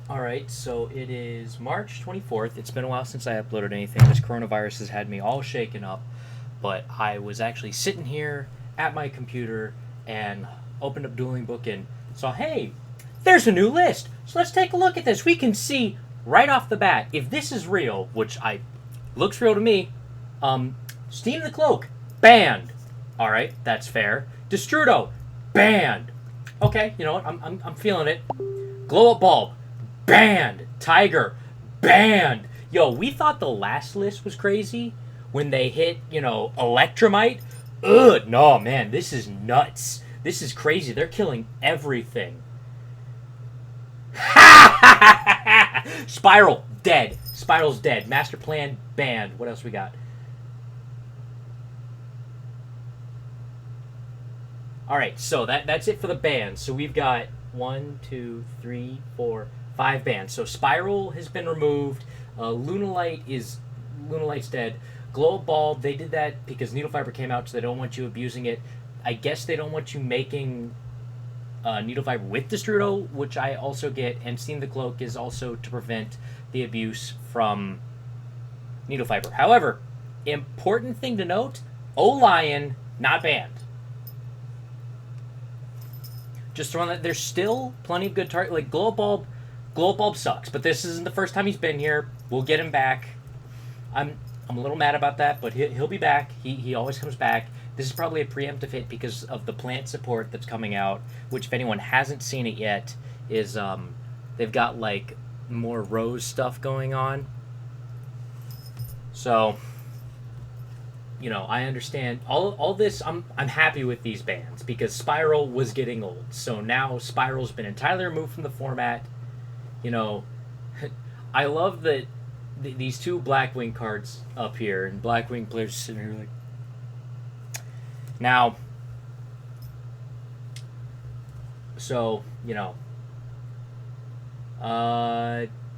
Alright, so it is March 24th. It's been a while since I uploaded anything. This coronavirus has had me all shaken up. But I was actually sitting here at my computer and opened up Dueling Book and saw, hey, there's a new list. So let's take a look at this. We can see right off the bat if this is real, which I looks real to me. Steam the Cloak, banned. Alright, that's fair. Destrudo, banned. Okay, you know what? I'm feeling it. Glow Up Bulb, banned. Tiger, banned. Yo, we thought the last list was crazy when they hit, Electromite. Ugh, no, man, this is nuts. This is crazy. They're killing everything. Spiral, dead. Spiral's dead. Master Plan, banned. What else we got? All right, so that's it for the bands. So we've got one, two, three, four, five bands. So Spiral has been removed. Lunalite's dead. Glow Bulb, they did that because Needle Fiber came out, so they don't want you abusing it. I guess they don't want you making Needle Fiber with Destrudo, which I also get. And Steam the Cloak is also to prevent the abuse from Needle Fiber. However, important thing to note: Lion not banned. Just throwing that. There's still plenty of good target. Like Glow Bulb. Glow Bulb sucks, but this isn't the first time he's been here. We'll get him back. I'm a little mad about that, but he'll be back. He always comes back. This is probably a preemptive hit because of the plant support that's coming out, which if anyone hasn't seen it yet, is they've got like more rose stuff going on. So, I understand all this. I'm happy with these bans because Spiral was getting old. So now Spiral's been entirely removed from the format. You know, I love that these two Blackwing cards up here, and Blackwing players sitting here like. Now, so,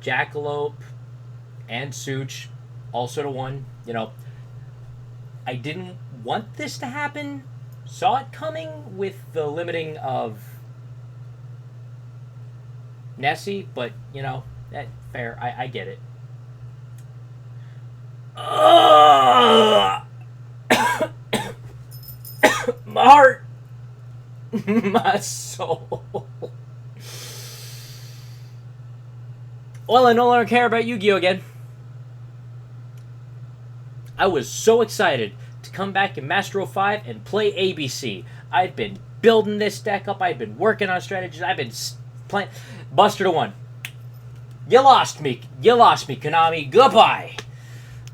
Jackalope and Such also to one. I didn't want this to happen. Saw it coming with the limiting of Nessie, but, fair. I get it. My heart, my soul. Well, I no longer care about Yu-Gi-Oh! Again. I was so excited to come back in Master 05 and play ABC. I'd been building this deck up. I'd been working on strategies. I've been playing. Buster to one. You lost me. You lost me, Konami. Goodbye.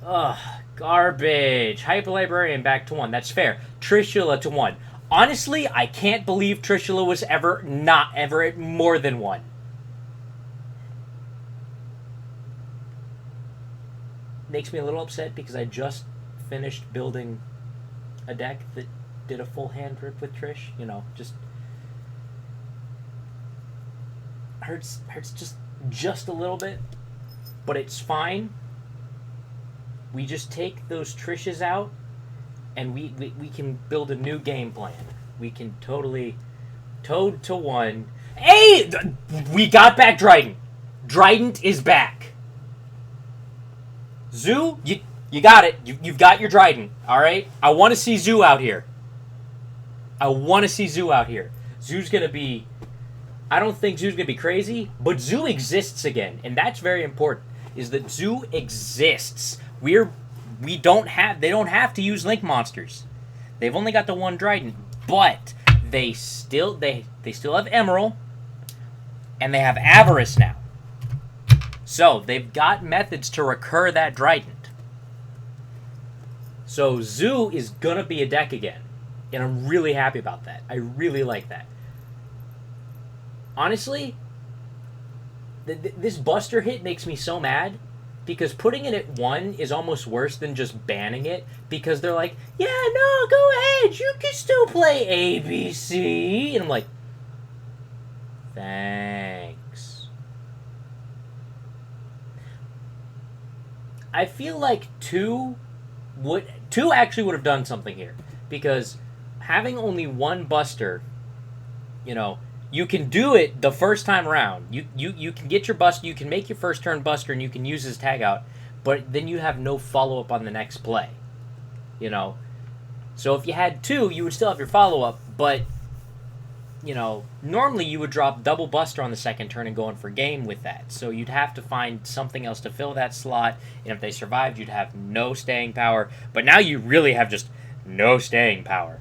Ugh, garbage. Hyper Librarian back to one. That's fair. Trishula to one. Honestly, I can't believe Trishula was ever at more than one. Makes me a little upset because I just finished building a deck that did a full hand rip with Trish. Just hurts just a little bit, but it's fine. We just take those Trishes out, and we can build a new game plan. We can totally Toad to one. Hey, we got back Dryden. Dryden is back. Zoo, you got it. You've got your Dryden. All right. I want to see Zoo out here. Zoo's gonna be. I don't think Zoo's gonna be crazy, but Zoo exists again, and that's very important. Is that Zoo exists? They don't have to use Link monsters. They've only got the one Dryden, but they still have Emerald, and they have Avarice now. So they've got methods to recur that Dryden. So Zoo is gonna be a deck again, and I'm really happy about that. I really like that. Honestly, this Buster hit makes me so mad because putting it at 1 is almost worse than just banning it because they're like, yeah, no, go ahead, you can still play ABC. And I'm like, thanks. I feel like 2 actually would have done something here because having only one Buster, You can do it the first time around. You can get your bust. You can make your first turn buster, and you can use his tag out. But then you have no follow up on the next play. You know, so if you had 2, you would still have your follow up. But you know, normally you would drop double buster on the second turn and go in for game with that. So you'd have to find something else to fill that slot. And if they survived, you'd have no staying power. But now you really have just no staying power.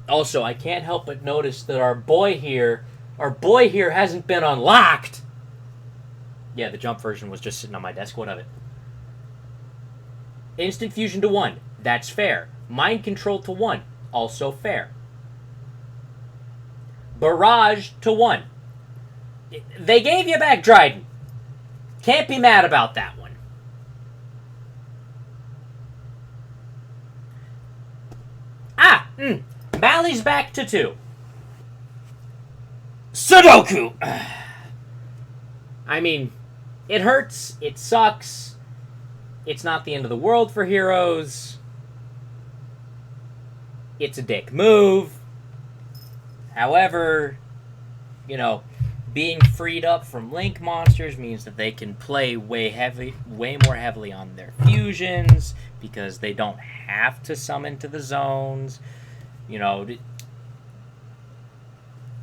Also, I can't help but notice that our boy here hasn't been unlocked. Yeah, the jump version was just sitting on my desk. What of it? Instant fusion to 1. That's fair. Mind control to 1. Also fair. Barrage to 1. They gave you back Dryden. Can't be mad about that one. Mally's back to 2. Sudoku! I mean, it hurts. It sucks. It's not the end of the world for heroes. It's a dick move. However, you know, being freed up from Link monsters means that they can play way more heavily on their fusions because they don't have to summon to the zones. You know,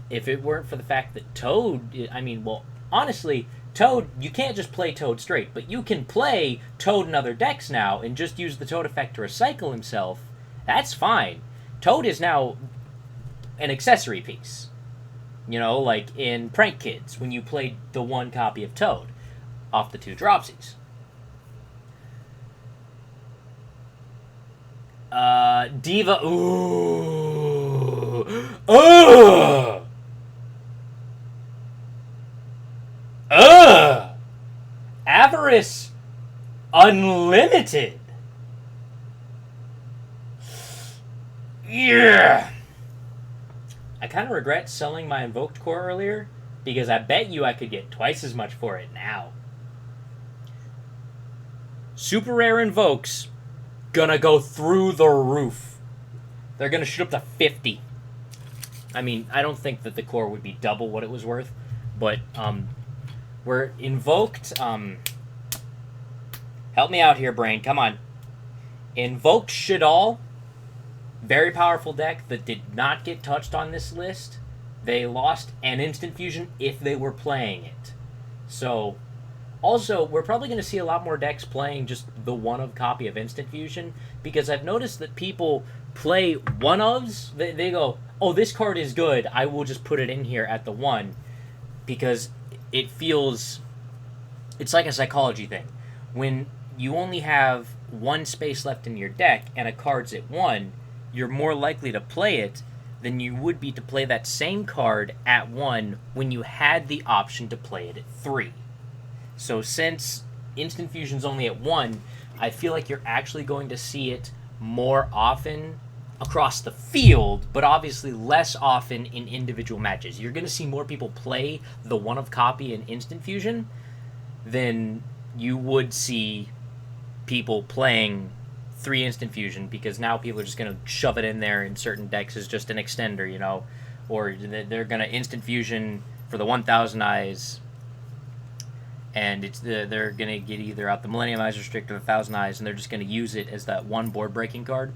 if it weren't for the fact that Toad, I mean, well, honestly, Toad, you can't just play Toad straight, but you can play Toad in other decks now and just use the Toad effect to recycle himself. That's fine. Toad is now an accessory piece. You know, like in Prank Kids, when you played the 1 copy of Toad off the 2 Dropsies. Diva, ooh. Ugh! Ugh! Avarice Unlimited. Yeah! I kind of regret selling my Invoked Core earlier, because I bet you I could get twice as much for it now. Super rare Invokes, gonna go through the roof. They're gonna shoot up to 50. I mean, I don't think that the core would be double what it was worth, but, we're Invoked, help me out here, brain, come on. Invoked Shadal, very powerful deck that did not get touched on this list. They lost an instant fusion if they were playing it. So, also, we're probably going to see a lot more decks playing just the one-of copy of instant fusion, because I've noticed that people play one-ofs. They go, oh, this card is good, I will just put it in here at the 1, because it feels... It's like a psychology thing. When you only have 1 space left in your deck and a card's at 1, you're more likely to play it than you would be to play that same card at 1 when you had the option to play it at 3. So since Instant Fusion's only at 1, I feel like you're actually going to see it more often across the field, but obviously less often in individual matches. You're going to see more people play the one-of copy in Instant Fusion than you would see people playing 3 Instant Fusion, because now people are just going to shove it in there in certain decks as just an extender, you know, or they're going to Instant Fusion for the 1000 Eyes, and they're going to get either out the Millennium Eyes Restrict or the 1000 Eyes, and they're just going to use it as that one board-breaking card.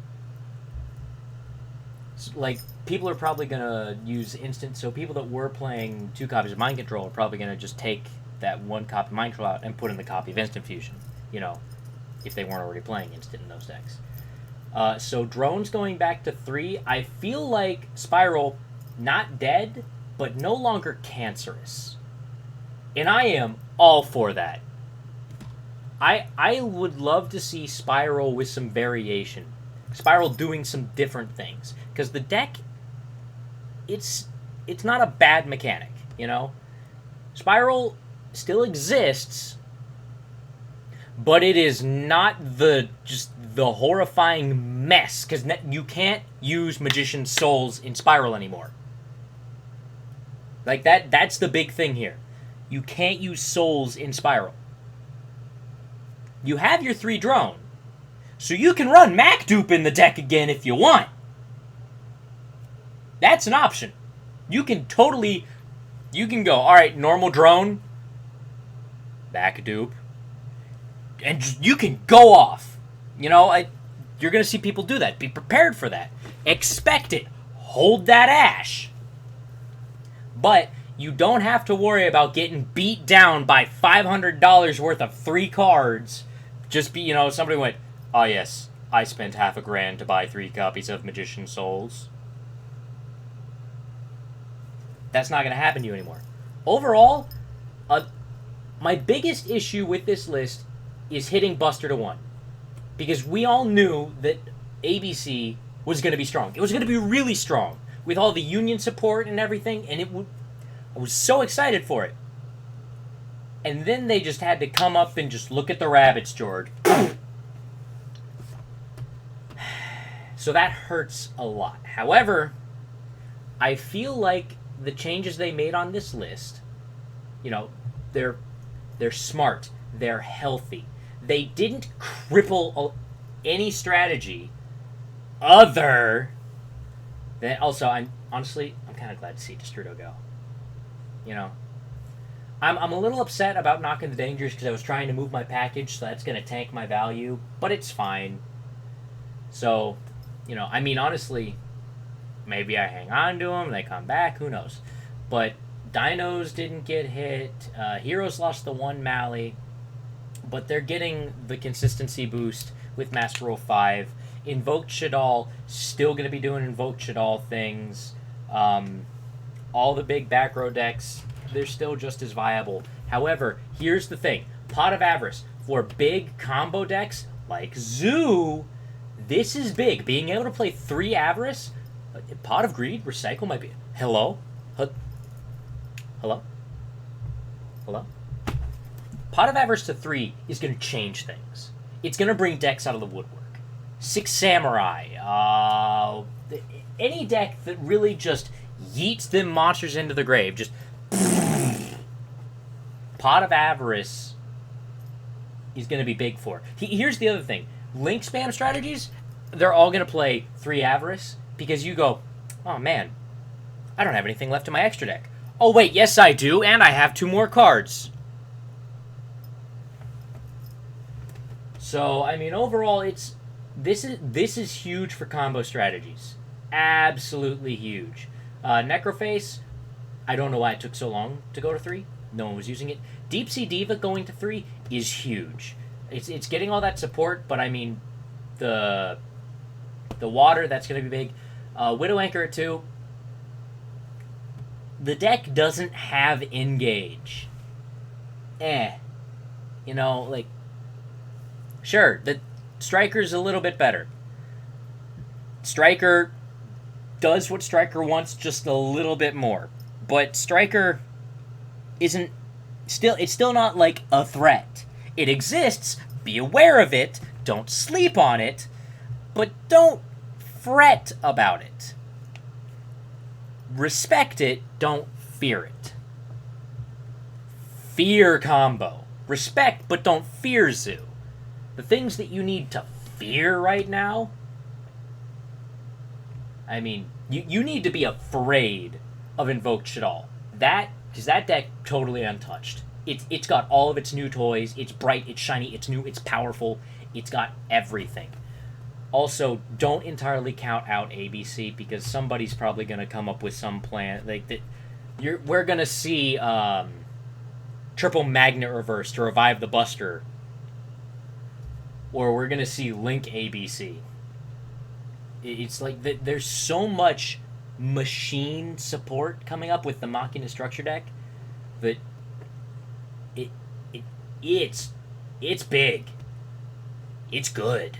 So, like, people are probably going to use Instant, so people that were playing 2 copies of Mind Control are probably going to just take that 1 copy of Mind Control out and put in the copy of Instant Fusion, you know, if they weren't already playing Instant in those decks. So Drone's going back to 3. I feel like Spiral, not dead, but no longer cancerous. And I am all for that. I would love to see Spiral with some variation. Spiral doing some different things. Because the deck, it's not a bad mechanic, you know? Spiral still exists, but it is not the horrifying mess, because you can't use Magician's Souls in Spiral anymore. Like, that's the big thing here. You can't use Souls in Spiral. You have your 3 drone, so you can run Mac Dupe in the deck again if you want. That's an option. You can totally, you can go, all right, normal drone, back a dupe, and you can go off. You know, you're going to see people do that. Be prepared for that. Expect it. Hold that ash. But you don't have to worry about getting beat down by $500 worth of 3 cards. Just be, you know, somebody went, oh yes, I spent half a grand to buy 3 copies of Magician Souls. That's not going to happen to you anymore. Overall, my biggest issue with this list is hitting Buster to 1. Because we all knew that ABC was going to be strong. It was going to be really strong with all the union support and everything, and I was so excited for it. And then they just had to come up and just look at the rabbits, George. So that hurts a lot. However, I feel like the changes they made on this list, you know, they're smart, they're healthy. They didn't cripple any strategy other than... Also, I'm kind of glad to see Destrudo go. You know, I'm a little upset about knocking the Dangers because I was trying to move my package, so that's going to tank my value, but it's fine. So, you know, I mean, honestly, maybe I hang on to them, they come back, who knows. But Dinos didn't get hit, Heroes lost the 1 Mally, but they're getting the consistency boost with Master Rule 5. Invoked Shadal, still going to be doing Invoked Shadal things. All the big back row decks, they're still just as viable. However, here's the thing. Pot of Avarice, for big combo decks like Zoo, this is big. Being able to play 3 Avarice, Pot of Greed, Recycle might be... Hello? Hello? Hello? Pot of Avarice to 3 is going to change things. It's going to bring decks out of the woodwork. 6 Samurai, any deck that really just yeets them monsters into the grave, just... Pot of Avarice is going to be big for. Here's the other thing. Link spam strategies, they're all going to play 3 Avarice, because you go, oh man, I don't have anything left in my extra deck. Oh wait, yes I do, and I have 2 more cards. So, I mean, overall, this is huge for combo strategies. Absolutely huge. Necroface, I don't know why it took so long to go to 3. No one was using it. Deep Sea Diva going to 3 is huge. It's getting all that support, but I mean, the water, that's going to be big. Widow Anchor at 2. The deck doesn't have Engage. You know, like, sure, the Striker's a little bit better. Striker does what Striker wants just a little bit more. But Striker isn't... It's still not, like, a threat. It exists, be aware of it, don't sleep on it, but don't fret about it. Respect it, don't fear it. Fear combo. Respect, but don't fear Zoo. The things that you need to fear right now, I mean, you need to be afraid of Invoked Shadal. Because that deck, totally untouched. It's got all of its new toys, it's bright, it's shiny, it's new, it's powerful, it's got everything. Also, don't entirely count out ABC, because somebody's probably going to come up with some plan. We're going to see Triple Magnet Reverse to revive the Buster. Or we're going to see Link ABC. It's like there's so much machine support coming up with the Machina Structure deck that it's big. It's good.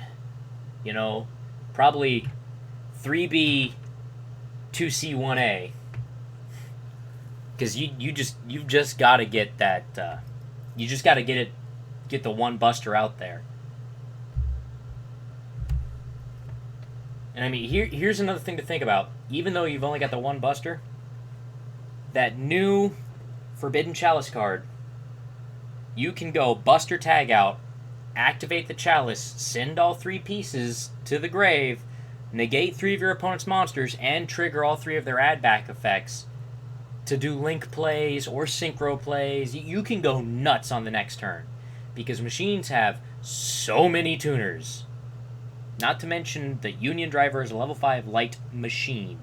You know, probably 3B, 2C, 1A. Because you've just got to get that. You just got to get the one Buster out there. And I mean, here's another thing to think about. Even though you've only got the one Buster, that new Forbidden Chalice card, you can go Buster Tag out, activate the Chalice, send all 3 pieces to the grave, negate 3 of your opponent's monsters, and trigger all 3 of their add-back effects, to do link plays or synchro plays. You can go nuts on the next turn because machines have so many tuners. Not to mention the Union Driver is a level 5 light machine.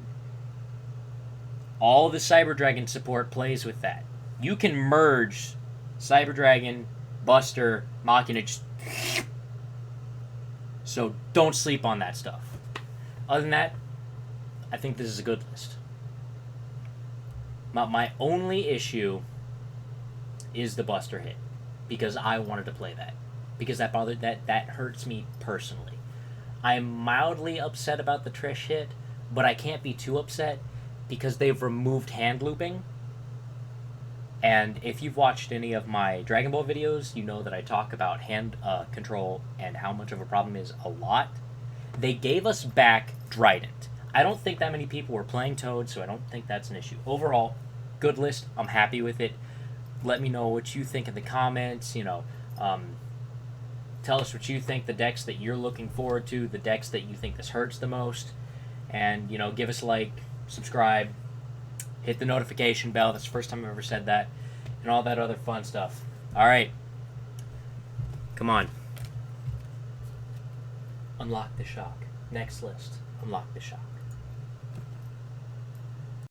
All the Cyber Dragon support plays with that. You can merge Cyber Dragon, Buster, Machina. So don't sleep on that stuff. Other than that, I think this is a good list. My only issue is the Buster hit, because I wanted to play that, because that hurts me personally. I'm mildly upset about the Trish hit, but I can't be too upset because they've removed hand looping. And if you've watched any of my Dragon Ball videos, you know that I talk about hand control and how much of a problem is a lot. They gave us back Trident. I don't think that many people were playing Toad, so I don't think that's an issue. Overall, good list. I'm happy with it. Let me know what you think in the comments. Tell us what you think, the decks that you're looking forward to, the decks that you think this hurts the most. And, give us a like, subscribe, hit the notification bell. That's the first time I've ever said that. And all that other fun stuff. All right. Come on. Unlock the shock. Next list. Unlock the shock.